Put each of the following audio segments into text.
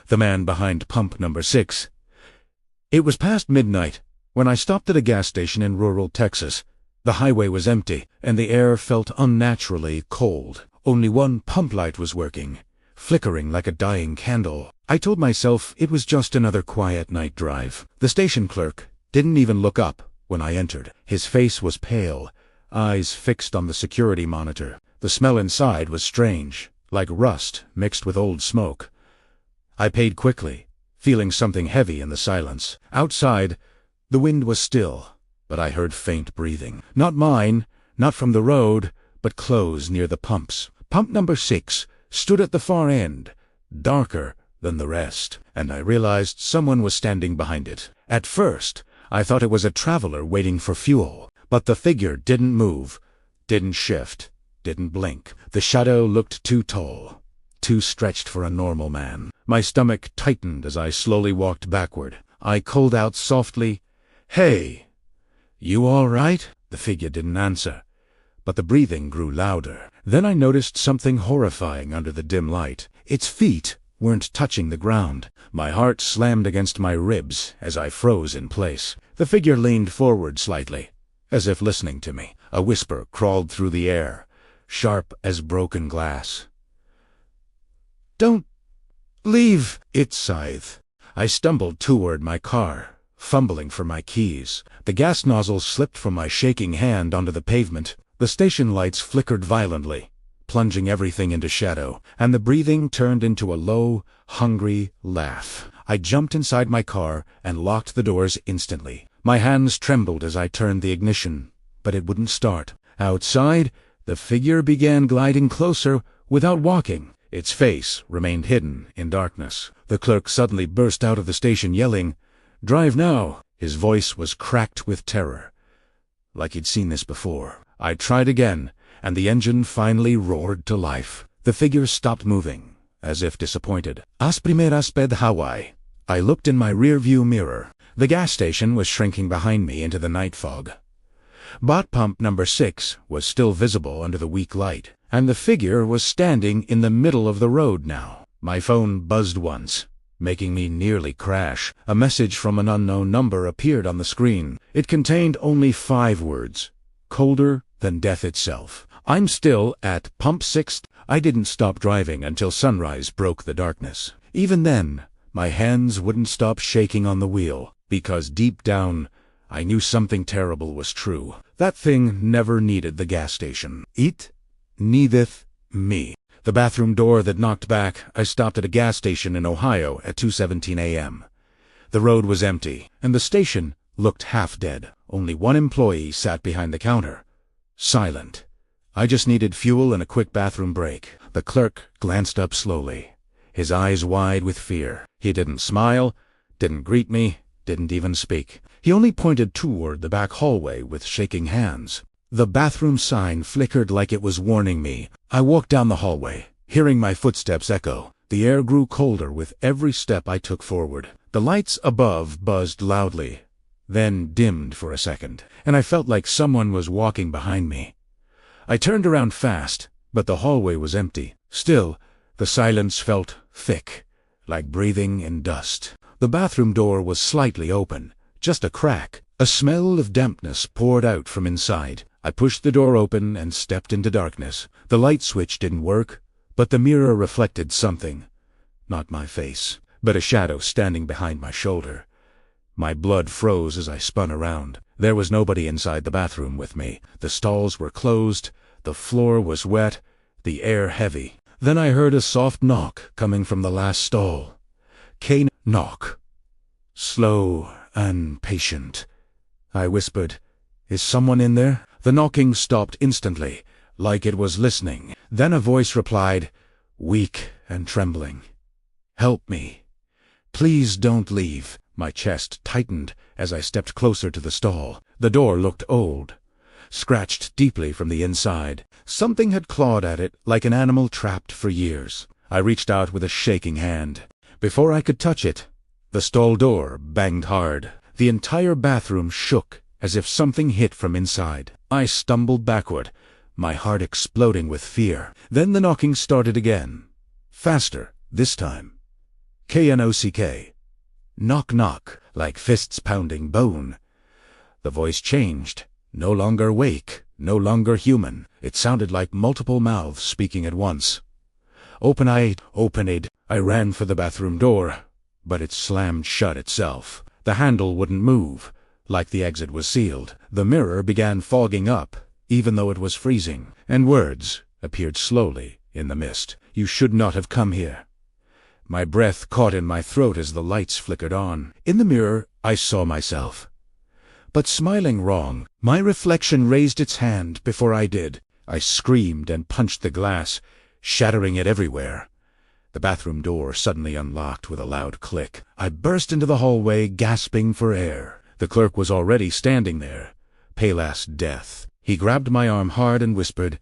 the man behind pump number 6. It was past midnight when I stopped at a gas station in rural Texas. The highway was empty, and the air felt unnaturally cold. Only one pump light was working, flickering like a dying candle. I told myself it was just another quiet night drive. The station clerk didn't even look up when I entered. His face was pale, eyes fixed on the security monitor. The smell inside was strange, like rust mixed with old smoke. I paid quickly, feeling something heavy in the silence. Outside, the wind was still, but I heard faint breathing. Not mine, not from the road, but close near the pumps. Pump number 6 stood at the far end, darker than the rest, and I realized someone was standing behind it. At first, I thought it was a traveler waiting for fuel, but the figure didn't move, didn't shift, didn't blink. The shadow looked too tall, too stretched for a normal man. My stomach tightened as I slowly walked backward. I called out softly, "Hey, you all right?" The figure didn't answer, but the breathing grew louder. Then I noticed something horrifying under the dim light. Its feet weren't touching the ground. My heart slammed against my ribs as I froze in place. The figure leaned forward slightly, as if listening to me. A whisper crawled through the air, sharp as broken glass. "Don't leave," it sighed. I stumbled toward my car, fumbling for my keys. The gas nozzle slipped from my shaking hand onto the pavement. The station lights flickered violently, plunging everything into shadow, and the breathing turned into a low, hungry laugh. I jumped inside my car and locked the doors instantly. My hands trembled as I turned the ignition, but it wouldn't start. Outside, the figure began gliding closer without walking. Its face remained hidden in darkness. The clerk suddenly burst out of the station yelling, "Drive now!" His voice was cracked with terror, like he'd seen this before. I tried again, and the engine finally roared to life. The figure stopped moving, as if disappointed. As primeras ped Hawaii. I looked in my rearview mirror. The gas station was shrinking behind me into the night fog. But pump number 6 was still visible under the weak light, and the figure was standing in the middle of the road now. My phone buzzed once, making me nearly crash. A message from an unknown number appeared on the screen. It contained only 5 words, colder than death itself. "I'm still at pump 6. I didn't stop driving until sunrise broke the darkness. Even then, my hands wouldn't stop shaking on the wheel, because deep down, I knew something terrible was true. That thing never needed the gas station. It needeth me. The bathroom door that knocked back. I stopped at a gas station in Ohio at 2:17 a.m. The road was empty, and the station looked half dead. Only one employee sat behind the counter, silent. I just needed fuel and a quick bathroom break. The clerk glanced up slowly, his eyes wide with fear. He didn't smile, didn't greet me, didn't even speak. He only pointed toward the back hallway with shaking hands. The bathroom sign flickered like it was warning me. I walked down the hallway, hearing my footsteps echo. The air grew colder with every step I took forward. The lights above buzzed loudly, then dimmed for a second, and I felt like someone was walking behind me. I turned around fast, but the hallway was empty. Still, the silence felt thick, like breathing in dust. The bathroom door was slightly open, just a crack. A smell of dampness poured out from inside. I pushed the door open and stepped into darkness. The light switch didn't work, but the mirror reflected something. Not my face, but a shadow standing behind my shoulder. My blood froze as I spun around. There was nobody inside the bathroom with me. The stalls were closed, the floor was wet, the air heavy. Then I heard a soft knock coming from the last stall. Kahaniyan knock. Slow and patient. I whispered, "Is someone in there?" The knocking stopped instantly, like it was listening. Then a voice replied, weak and trembling, "Help me. Please don't leave." My chest tightened as I stepped closer to the stall. The door looked old, scratched deeply from the inside. Something had clawed at it like an animal trapped for years. I reached out with a shaking hand. Before I could touch it, the stall door banged hard. The entire bathroom shook as if something hit from inside. I stumbled backward, my heart exploding with fear. Then the knocking started again, faster this time. Knock. Knock knock, like fists pounding bone. The voice changed. No longer wake, no longer human. It sounded like multiple mouths speaking at once. Open-eyed. I ran for the bathroom door, but it slammed shut itself. The handle wouldn't move, like the exit was sealed. The mirror began fogging up, even though it was freezing, and words appeared slowly in the mist. You should not have come here. My breath caught in my throat as the lights flickered on. In the mirror, I saw myself. But smiling wrong, my reflection raised its hand before I did. I screamed and punched the glass, shattering it everywhere. The bathroom door suddenly unlocked with a loud click. I burst into the hallway, gasping for air. The clerk was already standing there, pale as death. He grabbed my arm hard and whispered,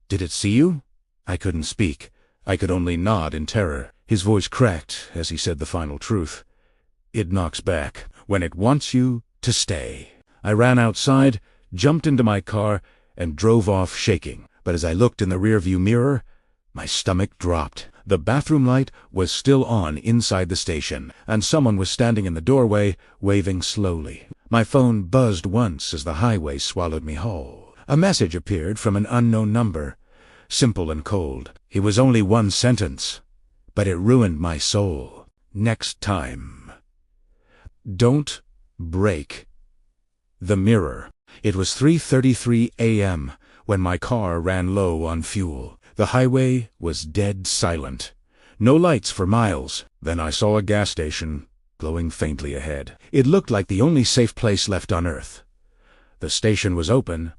"Did it see you?" I couldn't speak. I could only nod in terror. His voice cracked as he said the final truth. "It knocks back when it wants you to stay." I ran outside, jumped into my car, and drove off shaking. But as I looked in the rearview mirror, my stomach dropped. The bathroom light was still on inside the station, and someone was standing in the doorway, waving slowly. My phone buzzed once as the highway swallowed me whole. A message appeared from an unknown number, simple and cold. It was only one sentence, but it ruined my soul. Next time. Don't break the mirror. It was 3:33 a.m. when my car ran low on fuel. The highway was dead silent. No lights for miles. Then I saw a gas station glowing faintly ahead. It looked like the only safe place left on Earth. The station was open,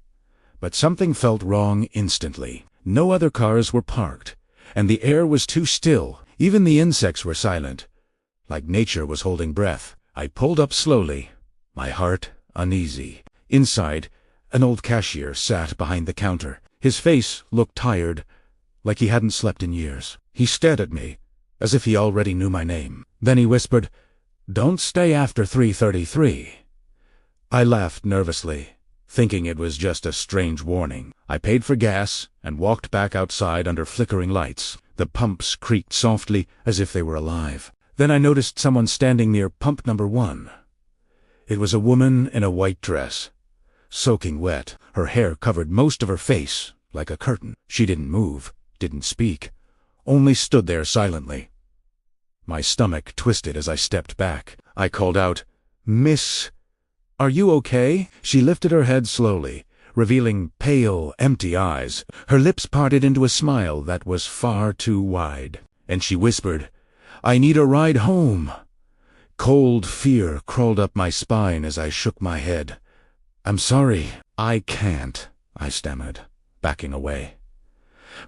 but something felt wrong instantly. No other cars were parked, and the air was too still. Even the insects were silent, like nature was holding breath. I pulled up slowly, my heart uneasy. Inside, an old cashier sat behind the counter. His face looked tired, like he hadn't slept in years. He stared at me, as if he already knew my name. Then he whispered, "Don't stay after 3:33. I laughed nervously, thinking it was just a strange warning. I paid for gas and walked back outside under flickering lights. The pumps creaked softly, as if they were alive. Then I noticed someone standing near pump number 1. It was a woman in a white dress, soaking wet. Her hair covered most of her face, like a curtain. She didn't move, didn't speak, only stood there silently. My stomach twisted as I stepped back. I called out, "Miss, are you okay?" She lifted her head slowly, revealing pale, empty eyes. Her lips parted into a smile that was far too wide, and she whispered, "I need a ride home." Cold fear crawled up my spine as I shook my head. "I'm sorry, I can't," I stammered, backing away.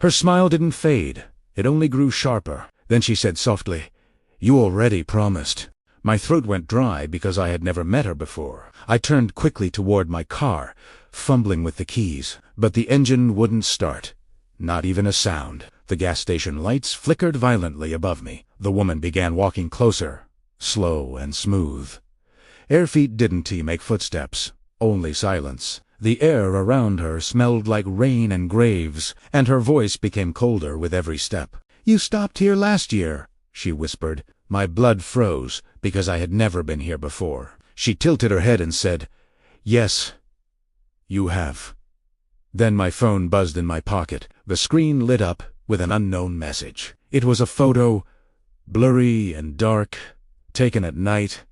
Her smile didn't fade, it only grew sharper. Then she said softly, "You already promised." My throat went dry because I had never met her before. I turned quickly toward my car, fumbling with the keys, but the engine wouldn't start. Not even a sound. The gas station lights flickered violently above me. The woman began walking closer, slow and smooth. Bare feet didn't make footsteps, only silence. The air around her smelled like rain and graves, and her voice became colder with every step. "You stopped here last year," she whispered. My blood froze because I had never been here before. She tilted her head and said, "Yes, you have." Then my phone buzzed in my pocket. The screen lit up with an unknown message. It was a photo, blurry and dark, taken at night.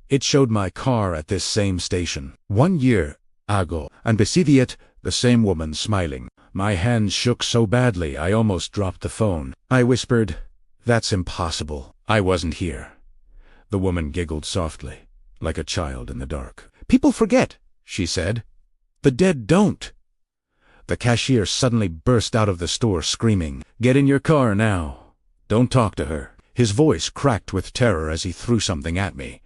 It showed my car at this same station. 1 year ago, and beside it, the same woman smiling. My hands shook so badly I almost dropped the phone. I whispered, "That's impossible. I wasn't here." The woman giggled softly, like a child in the dark. "People forget," she said. "The dead don't." The cashier suddenly burst out of the store screaming, "Get in your car now. Don't talk to her." His voice cracked with terror as he threw something at me.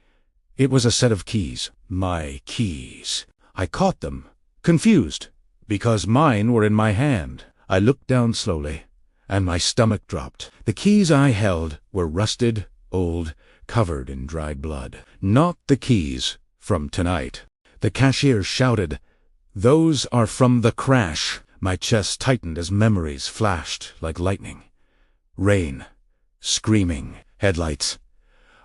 It was a set of keys. My keys. I caught them, confused, because mine were in my hand. I looked down slowly, and my stomach dropped. The keys I held were rusted, old, covered in dried blood. Not the keys from tonight. The cashier shouted, "Those are from the crash." My chest tightened as memories flashed like lightning. Rain, screaming, headlights,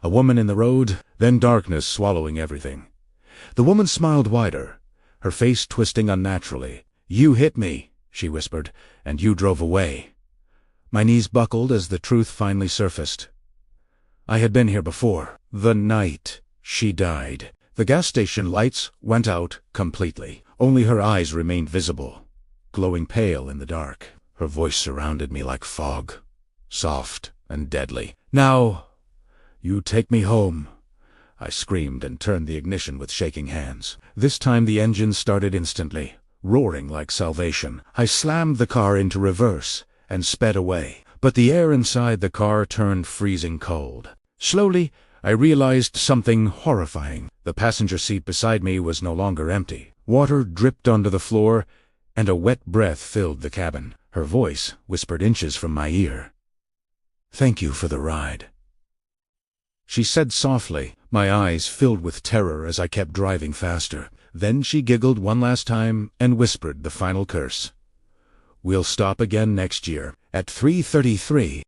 A woman in the road, then darkness swallowing everything. The woman smiled wider, her face twisting unnaturally. "You hit me," she whispered, "and you drove away." My knees buckled as the truth finally surfaced. I had been here before, the night she died. The gas station lights went out completely. Only her eyes remained visible, glowing pale in the dark. Her voice surrounded me like fog, soft and deadly. "Now, you take me home," I screamed and turned the ignition with shaking hands. This time the engine started instantly, roaring like salvation. I slammed the car into reverse and sped away, but the air inside the car turned freezing cold. Slowly, I realized something horrifying. The passenger seat beside me was no longer empty. Water dripped onto the floor, and a wet breath filled the cabin. Her voice whispered inches from my ear. "Thank you for the ride," she said softly, my eyes filled with terror as I kept driving faster. Then she giggled one last time and whispered the final curse. "We'll stop again next year, at 3:33